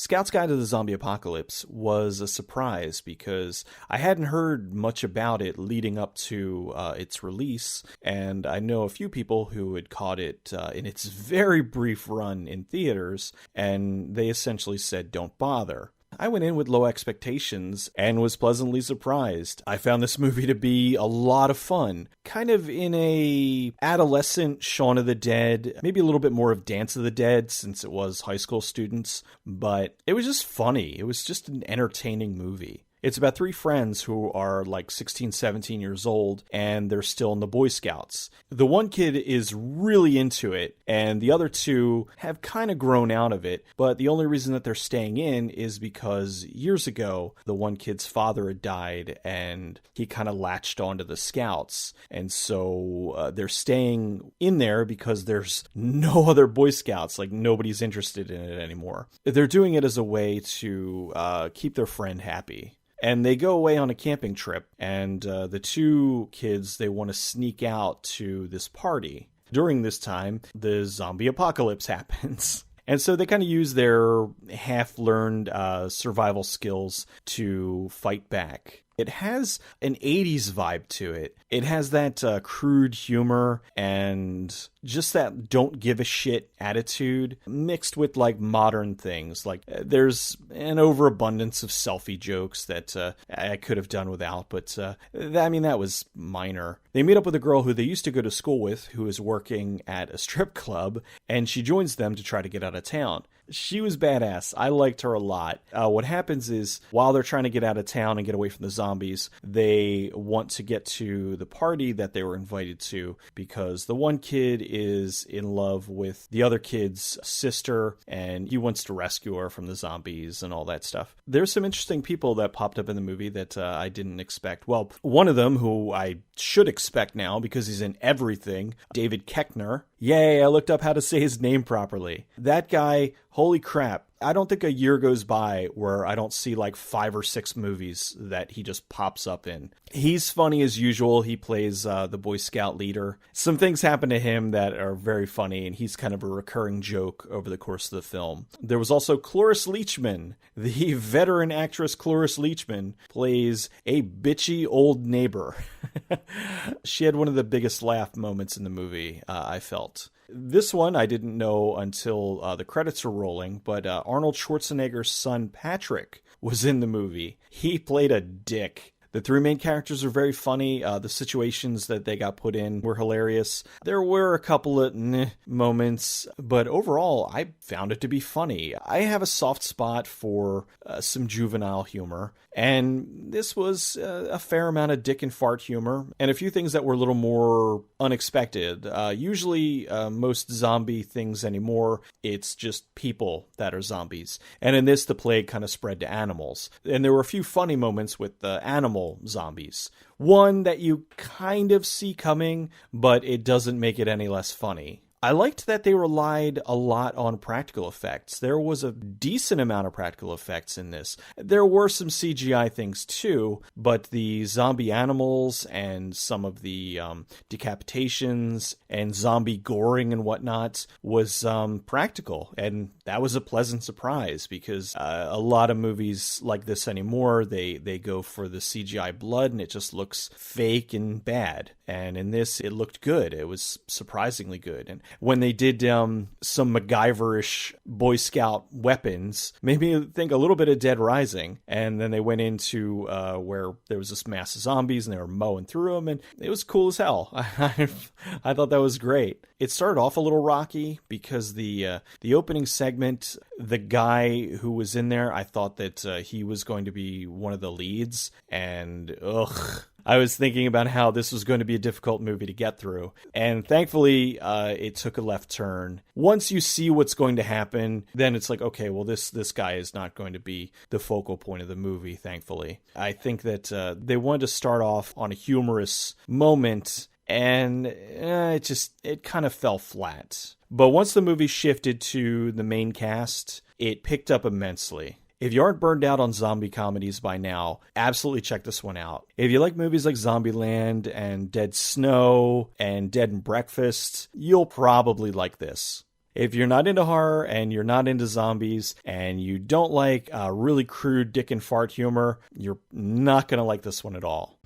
Scout's Guide to the Zombie Apocalypse was a surprise because I hadn't heard much about it leading up to its release, and I know a few people who had caught it in its very brief run in theaters, and they essentially said, don't bother. I went in with low expectations and was pleasantly surprised. I found this movie to be a lot of fun, kind of in a adolescent Shaun of the Dead, maybe a little bit more of Dance of the Dead since it was high school students, but it was just funny. It was just an entertaining movie. It's about three friends who are like 16, 17 years old, and they're still in the Boy Scouts. The one kid is really into it, and the other two have kind of grown out of it, but the only reason that they're staying in is because years ago, the one kid's father had died, and he kind of latched onto the Scouts, and so they're staying in there because there's no other Boy Scouts, like nobody's interested in it anymore. They're doing it as a way to keep their friend happy. And they go away on a camping trip, and the two kids, they want to sneak out to this party. During this time, the zombie apocalypse happens. And so they kind of use their half-learned survival skills to fight back. It has an 80s vibe to it. It has that crude humor and just that don't give a shit attitude mixed with like modern things. Like there's an overabundance of selfie jokes that I could have done without, but that was minor. They meet up with a girl who they used to go to school with who is working at a strip club, and she joins them to try to get out of town. She was badass. I liked her a lot. What happens is, while they're trying to get out of town and get away from the zombies, they want to get to the party that they were invited to because the one kid is in love with the other kid's sister, and he wants to rescue her from the zombies and all that stuff. There's some interesting people that popped up in the movie that I didn't expect. Well, one of them, who I should expect now because he's in everything, David Koechner. Yay, I looked up how to say his name properly. That guy, holy crap. I don't think a year goes by where I don't see like 5 or 6 movies that he just pops up in. He's funny as usual. He plays the Boy Scout leader. Some things happen to him that are very funny, and he's kind of a recurring joke over the course of the film. There was also Cloris Leachman. The veteran actress Cloris Leachman plays a bitchy old neighbor. She had one of the biggest laugh moments in the movie, I felt. This one I didn't know until the credits were rolling, but Arnold Schwarzenegger's son Patrick was in the movie. He played a dick. The three main characters are very funny. The situations that they got put in were hilarious. There were a couple of moments, but overall, I found it to be funny. I have a soft spot for some juvenile humor, and this was a fair amount of dick and fart humor, and a few things that were a little more unexpected. Usually, most zombie things anymore, it's just people that are zombies. And in this, the plague kind of spread to animals. And there were a few funny moments with the animal zombies. One that you kind of see coming, but it doesn't make it any less funny. I liked that they relied a lot on practical effects. There was a decent amount of practical effects in this. There were some CGI things too, but the zombie animals and some of the decapitations and zombie goring and whatnot was practical. And that was a pleasant surprise because a lot of movies like this anymore, they go for the CGI blood and it just looks fake and bad. And in this, it looked good. It was surprisingly good. And when they did some MacGyver-ish Boy Scout weapons, made me think a little bit of Dead Rising. And then they went into where there was this mass of zombies and they were mowing through them, and it was cool as hell. I thought that was great. It started off a little rocky because the opening segment, the guy who was in there, I thought that he was going to be one of the leads, and I was thinking about how this was going to be a difficult movie to get through. And thankfully, it took a left turn. Once you see what's going to happen, then it's like, okay, well, this guy is not going to be the focal point of the movie, thankfully. I think that they wanted to start off on a humorous moment, and it kind of fell flat. But once the movie shifted to the main cast, it picked up immensely. If you aren't burned out on zombie comedies by now, absolutely check this one out. If you like movies like Zombieland and Dead Snow and Dead and Breakfast, you'll probably like this. If you're not into horror and you're not into zombies and you don't like really crude dick and fart humor, you're not going to like this one at all.